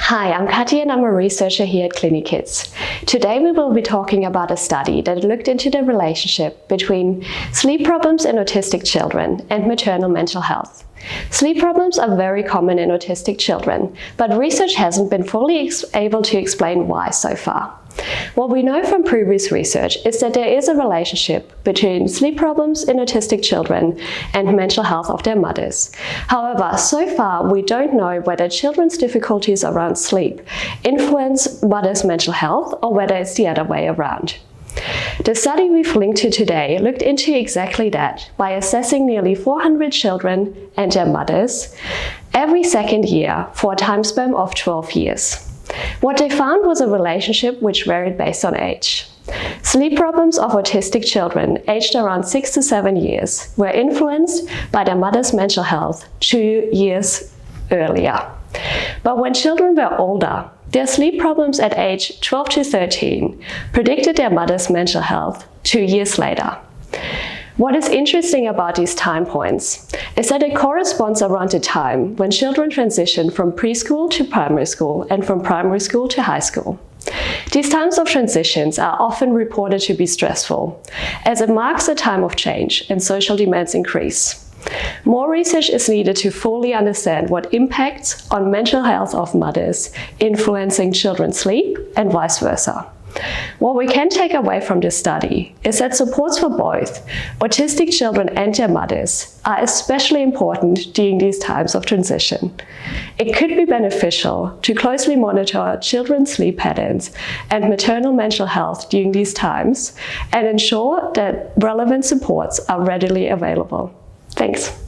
Hi, I'm Kathi and I'm a researcher here at CliniKids. Today we will be talking about a study that looked into the relationship between sleep problems in autistic children and maternal mental health. Sleep problems are very common in autistic children, but research hasn't been fully able to explain why so far. What we know from previous research is that there is a relationship between sleep problems in autistic children and mental health of their mothers. However, so far we don't know whether children's difficulties around sleep influence mothers' mental health or whether it's the other way around. The study we've linked to today looked into exactly that by assessing nearly 400 children and their mothers every second year for a time span of 12 years. What they found was a relationship which varied based on age. Sleep problems of autistic children aged around 6 to 7 years were influenced by their mother's mental health 2 years earlier. But when children were older, their sleep problems at age 12 to 13 predicted their mother's mental health 2 years later. What is interesting about these time points is that it corresponds around the time when children transition from preschool to primary school and from primary school to high school. These times of transitions are often reported to be stressful, as it marks a time of change and social demands increase. More research is needed to fully understand what impacts on mental health of mothers influencing children's sleep and vice versa. What we can take away from this study is that supports for both autistic children and their mothers are especially important during these times of transition. It could be beneficial to closely monitor children's sleep patterns and maternal mental health during these times and ensure that relevant supports are readily available. Thanks.